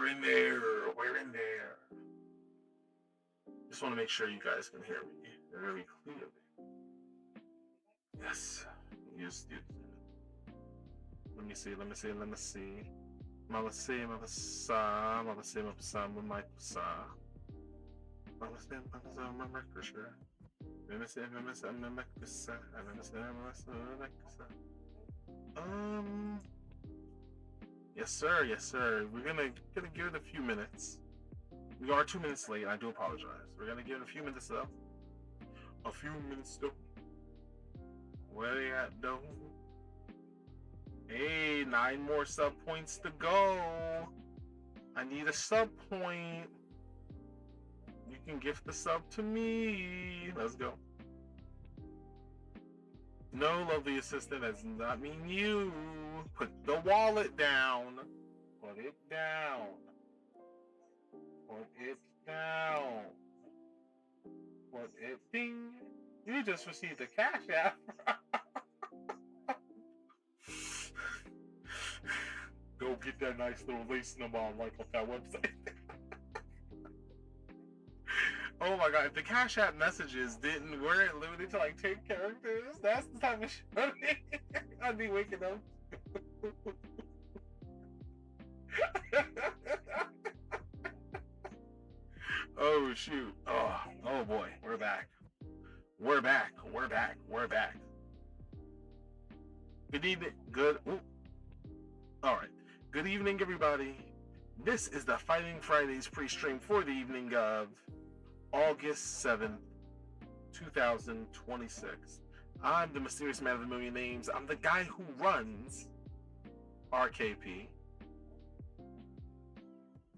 in there. We're in there. Just want to make sure you guys can hear me very clearly. Yes. Use. Let me see. Mama say, mama sa, mama say, mama sa. Mama say, mama kusha. Mama say, mama kusa. Mama say, mama kusa. Yes, sir. Yes, sir. We're gonna give it a few minutes. We are 2 minutes late. I do apologize. We're gonna give it a few minutes though. A few minutes though. Where they at though? Hey, 9 more sub points to go. I need a sub point. You can gift the sub to me. Let's go. No, lovely assistant, that does not mean you. Put the wallet down. Put it down. Put it down. Put it ding. You just received a cash app. Go get that nice little lace number on like off that website. Oh my god, if the Cash App messages weren't limited to like 10 characters, that's the time of show. I'd be waking up. Oh shoot. Oh boy, we're back. We're back. Good evening. Alright. Good evening, everybody. This is the Fighting Fridays pre-stream for the evening of August 7th, 2026. I'm the mysterious man of a million names. I'm the guy who runs RKP.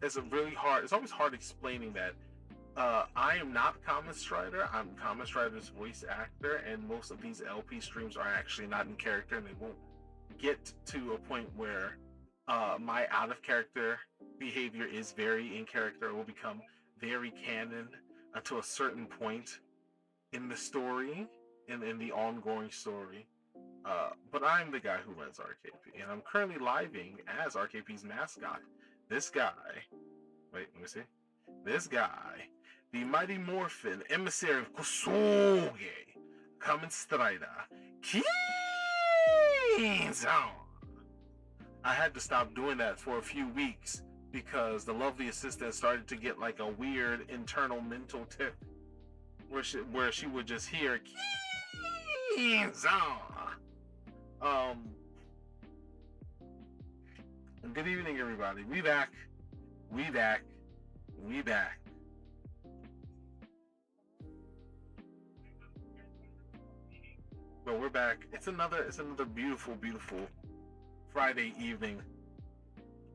It's always hard explaining that. I am not Common Strider. I'm Common Strider's voice actor, and most of these LP streams are actually not in character, and they won't get to a point where my out of character behavior is very in character. It will become very canon until a certain point in the story, in the ongoing story. But I'm the guy who runs RKP, and I'm currently living as RKP's mascot. This guy, wait, let me see. This guy, the Mighty Morphin, emissary of Kusuge, Kamen Strider, Kenzan. I had to stop doing that for a few weeks because the lovely assistant started to get like a weird internal mental tip where she would just hear Kenzan. Good evening, everybody. We back. But we're back. It's another beautiful Friday evening.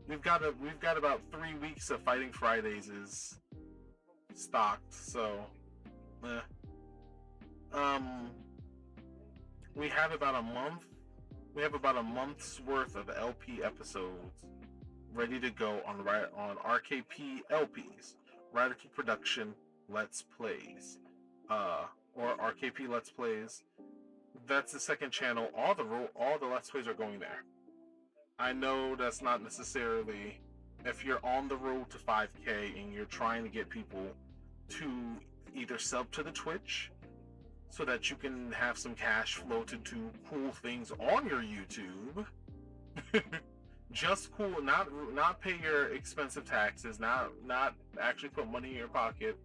We've got about 3 weeks of Fighting Fridays is stocked, so we have about a month. We have about a month's worth of LP episodes ready to go on RKP LPs, Radical Production Let's Plays, or RKP Let's Plays. That's the second channel. All the Let's Plays are going there. I know that's not necessarily, if you're on the road to 5K and you're trying to get people to either sub to the Twitch so that you can have some cash flow to do cool things on your YouTube. Just cool, not pay your expensive taxes, not actually put money in your pocket,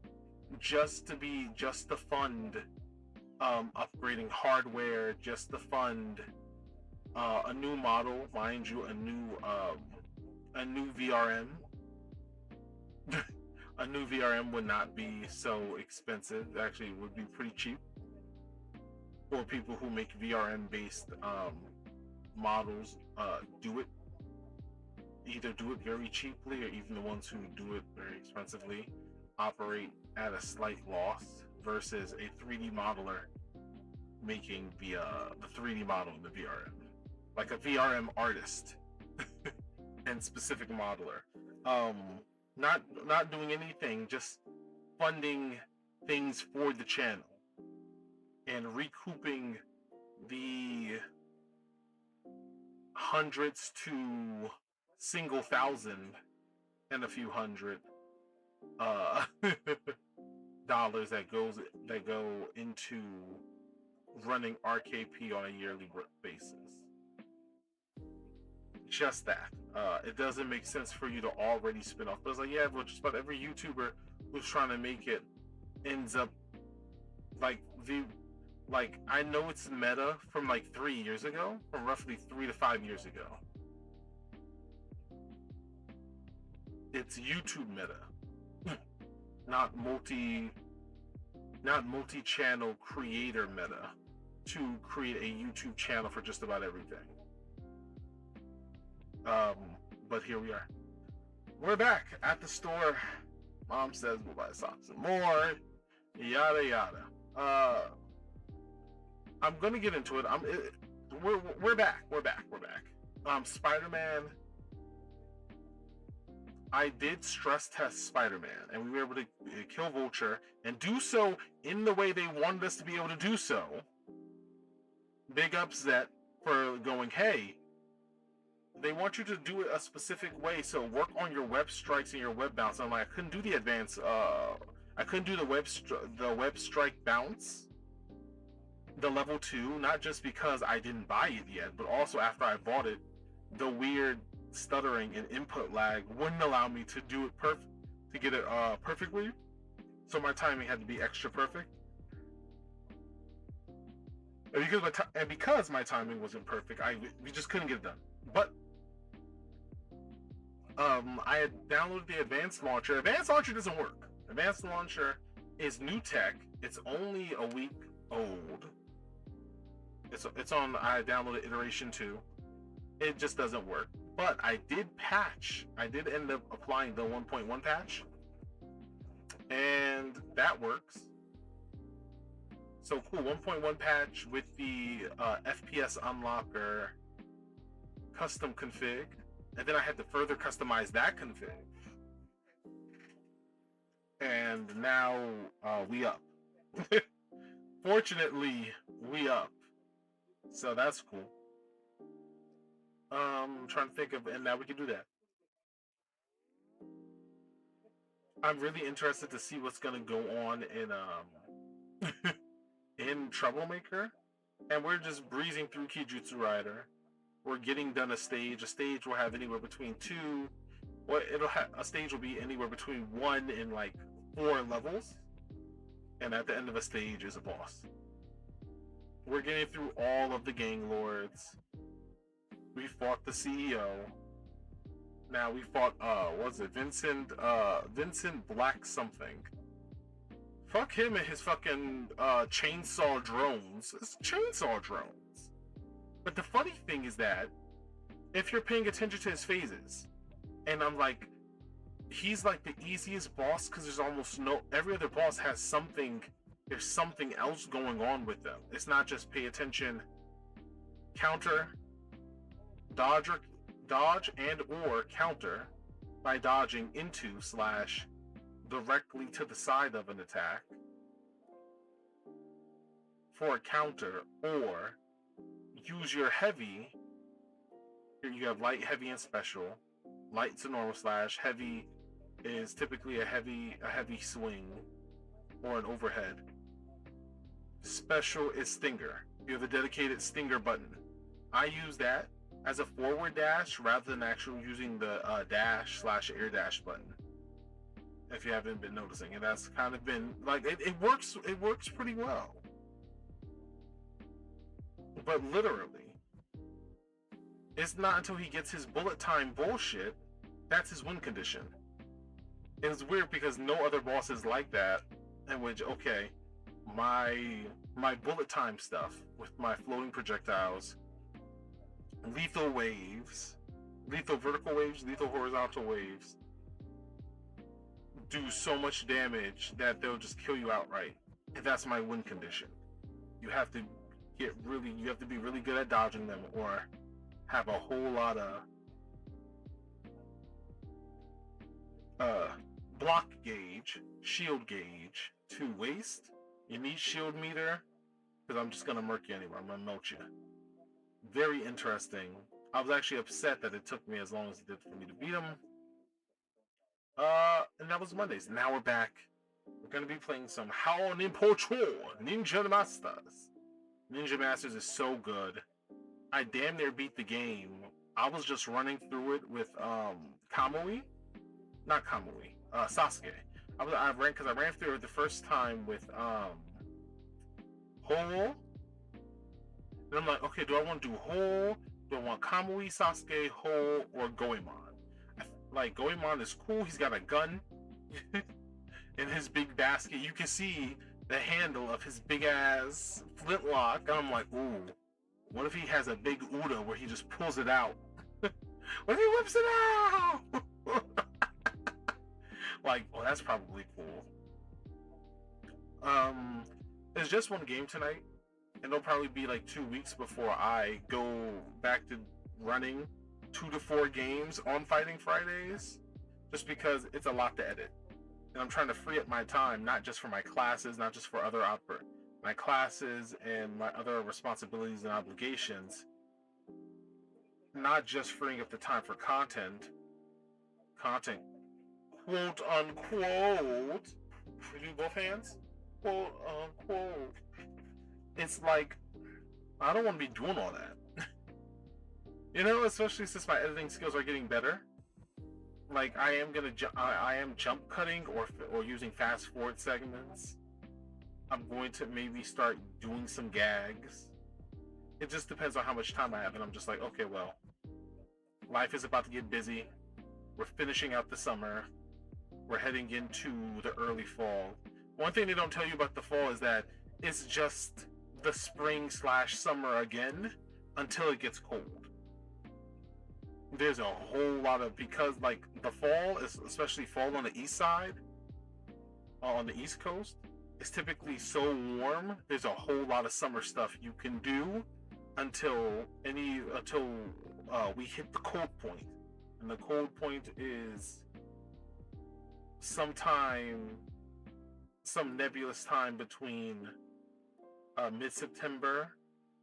just to fund upgrading hardware, just to fund a new model, mind you, a new VRM. A new VRM would not be so expensive. Actually, it would be pretty cheap for people who make VRM based models. Either do it very cheaply, or even the ones who do it very expensively operate at a slight loss versus a 3D modeler making the 3D model in the VRM, like a VRM artist and specific modeler. Not doing anything, just funding things for the channel and recouping the hundreds to single thousand and a few hundred uh dollars that go into running RKP on a yearly basis. Just that. It doesn't make sense for you to already spin off. But it's like, yeah, but just about every YouTuber who's trying to make it ends up like I know it's meta from like 3 years ago, from roughly 3 to 5 years ago. It's YouTube meta, not multi-channel creator meta to create a YouTube channel for just about everything. But here we are. We're back at the store. Mom says we'll buy socks and more. Yada yada. I'm gonna get into it. We're back. We're back. Spider-Man. I did stress test Spider-Man, and we were able to kill Vulture and do so in the way they wanted us to be able to do so. Big ups that for going, hey, they want you to do it a specific way, so work on your web strikes and your web bounce. I'm like, I couldn't do the advanced, I couldn't do the web strike bounce, the level 2, not just because I didn't buy it yet, but also after I bought it, the weird stuttering and input lag wouldn't allow me to do it to get it perfectly. So my timing had to be extra perfect. And because my timing wasn't perfect, we just couldn't get it done. But I had downloaded the Advanced Launcher. Advanced Launcher doesn't work. Advanced Launcher is new tech. It's only a week old. It's on. I downloaded iteration 2. It just doesn't work. But I did patch. I did end up applying the 1.1 patch, and that works. So cool. 1.1 patch with the FPS unlocker custom config, and then I had to further customize that config. And now we up. Fortunately, we up. So that's cool. I'm trying to think of, and now we can do that. I'm really interested to see what's gonna go on in in Troublemaker, and we're just breezing through Kijutsu Rider. We're getting done a stage. A stage will have anywhere between 2. Well, a stage will be anywhere between 1 and like 4 levels, and at the end of a stage is a boss. We're getting through all of the gang lords. We fought the CEO. Now we fought what was it, Vincent Black something. Fuck him and his fucking chainsaw drones. It's chainsaw drones. But the funny thing is that if you're paying attention to his phases, and I'm like, he's like the easiest boss because there's almost every other boss has something. There's something else going on with them. It's not just pay attention, counter, dodge and or counter by dodging into / directly to the side of an attack for a counter, or use your heavy. Here you have light, heavy, and special. Light's a normal / heavy is typically a heavy swing or an overhead. Special is stinger. You have a dedicated stinger button. I use that as a forward dash rather than actually using the dash / air dash button. If you haven't been noticing, and that's kind of been like it works. It works pretty well. But literally, it's not until he gets his bullet time bullshit that's his win condition. And it's weird because no other boss is like that. In which, okay, my bullet time stuff with my floating projectiles, lethal waves, lethal vertical waves, lethal horizontal waves, do so much damage that they'll just kill you outright. And that's my win condition. You have to be really good at dodging them, or have a whole lot of block gauge, shield gauge to waste. You need shield meter, because I'm just gonna murk you anyway. I'm gonna melt you. Very interesting. I was actually upset that it took me as long as it did for me to beat him. And that was Mondays. Now we're back. We're gonna be playing some Hao Nimpocho Ninja Masters. Ninja Masters is so good. I damn near beat the game. I was just running through it with Kamui, not Kamui, Sasuke. I ran through it the first time with Ho, and I'm like, okay, do I want to do Ho? Do I want Kamui, Sasuke, Ho, or Goemon? Like Goemon is cool. He's got a gun in his big basket. You can see the handle of his big ass flintlock. And I'm like, ooh, what if he has a big Uda where he just pulls it out? What if he whips it out? Like, well, that's probably cool. There's just one game tonight, and it'll probably be like 2 weeks before I go back to running 2 to 4 games on Fighting Fridays, just because it's a lot to edit. And I'm trying to free up my time, not just for my classes, not just for my classes and my other responsibilities and obligations, not just freeing up the time for content, quote unquote. We do both hands, quote unquote. It's like I don't want to be doing all that, you know. Especially since my editing skills are getting better. Like I am jump cutting or using fast forward segments. I'm going to maybe start doing some gags. It just depends on how much time I have, and I'm just like, okay, well, life is about to get busy. We're finishing out the summer. We're heading into the early fall. One thing they don't tell you about the fall is that it's just the spring/summer again until it gets cold. There's a whole lot of, because like the fall is, especially fall on the east side, on the east coast, it's typically so warm. There's a whole lot of summer stuff you can do until we hit the cold point, and the cold point is some nebulous time between mid-September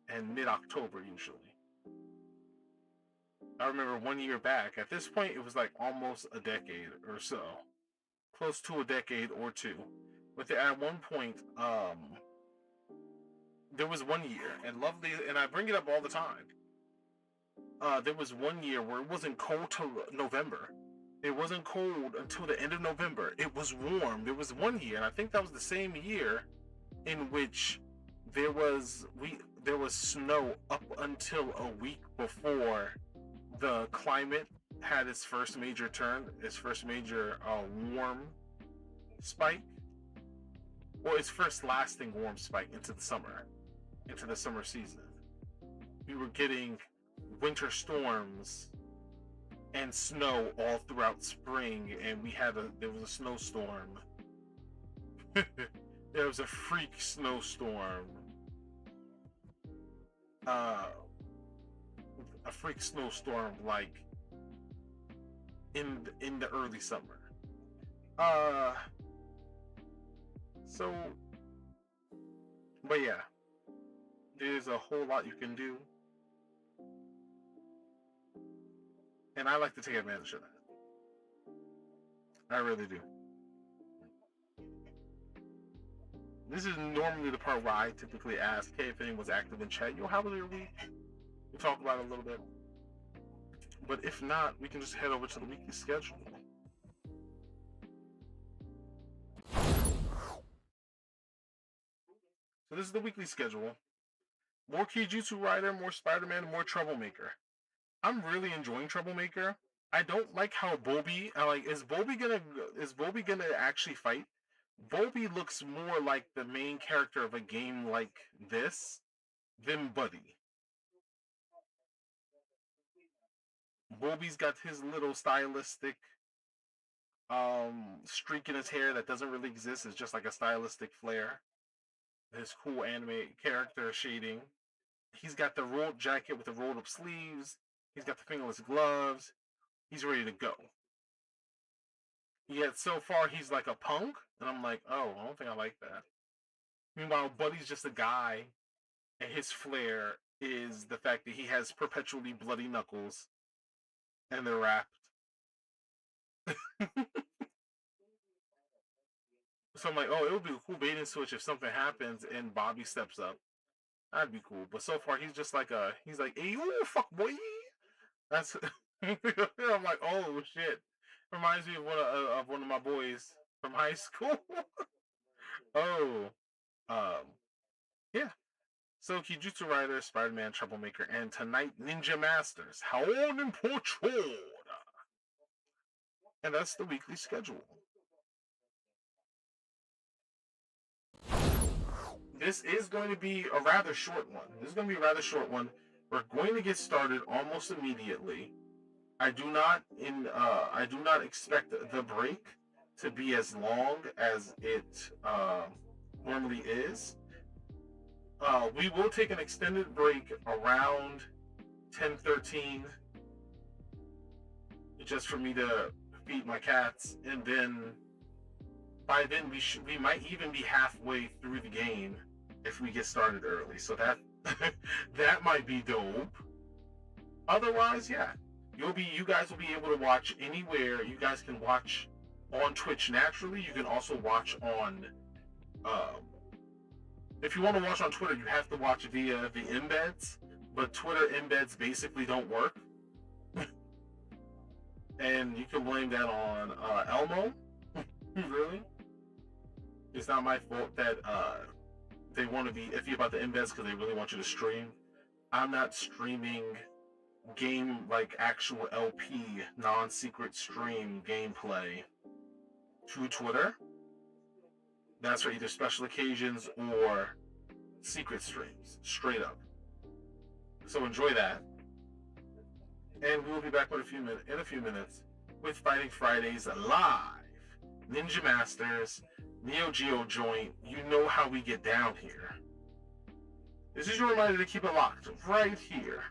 and mid-October usually. I remember 1 year back, at this point it was like almost a decade or so, close to a decade or two. But at one point, there was 1 year, and lovely, and I bring it up all the time. There was 1 year where it wasn't cold till November. It wasn't cold until the end of November. It was warm. There was 1 year, and I think that was the same year in which there was snow up until a week before the climate had its first major turn, its first major warm spike, or its first lasting warm spike into the summer season. We were getting winter storms and snow all throughout spring, and there was a snowstorm. There was a freak snowstorm. A freak snowstorm, like in the early summer. So, but yeah, there's a whole lot you can do, and I like to take advantage of that. I really do. This is normally the part where I typically ask, hey, if anyone's active in chat, how was your week? We talk about it a little bit. But if not, we can just head over to the weekly schedule. So this is the weekly schedule. More Kijutsu Rider, more Spider-Man, more Troublemaker. I'm really enjoying Troublemaker. I don't like how Bobby, is Bobby gonna actually fight? Bobby looks more like the main character of a game like this than Buddy. Bobby's got his little stylistic streak in his hair that doesn't really exist. It's just like a stylistic flair. His cool anime character shading. He's got the rolled jacket with the rolled up sleeves. He's got the fingerless gloves. He's ready to go. Yet so far he's like a punk, and I'm like, oh, I don't think I like that. Meanwhile, Buddy's just a guy, and his flair is the fact that he has perpetually bloody knuckles, and they're wrapped. So I'm like, oh, it would be a cool bait and switch if something happens and Bobby steps up. That'd be cool. But so far, he's just like he's like, hey, you fuck boy. That's I'm like, oh shit. Reminds me of one of my boys from high school. Oh, um, yeah. So Kijutsu Rider, Spider-Man, Troublemaker, and tonight Ninja Masters, Haon and Porchod. And that's the weekly schedule. This is going to be a rather short one. This is going to be a rather short one. We're going to get started almost immediately. I do not expect the break to be as long as it normally is. We will take an extended break around 10:13, just for me to feed my cats, and then by then we might even be halfway through the game if we get started early. So that that might be dope. Otherwise, yeah, you guys will be able to watch anywhere. You guys can watch on Twitch naturally. You can also watch on if you want to watch on Twitter, you have to watch via the embeds, but Twitter embeds basically don't work. And you can blame that on Elmo. Really? It's not my fault that they want to be iffy about the embeds because they really want you to stream. I'm not streaming game like actual LP non-secret stream gameplay to Twitter. That's for either special occasions or secret streams, straight up. So enjoy that, and we will be back in a few minutes with Fighting Fridays live, Ninja Masters, Neo Geo joint. You know how we get down here. This is your reminder to keep it locked right here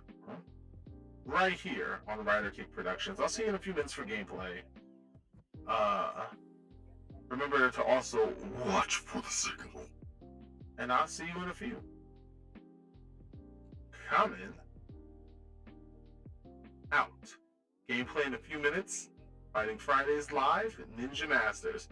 on Rider Kick Productions. I'll see you in a few minutes for gameplay. Remember to also watch for the signal. And I'll see you in a few. Coming out. Gameplay in a few minutes. Fighting Fridays live, Ninja Masters.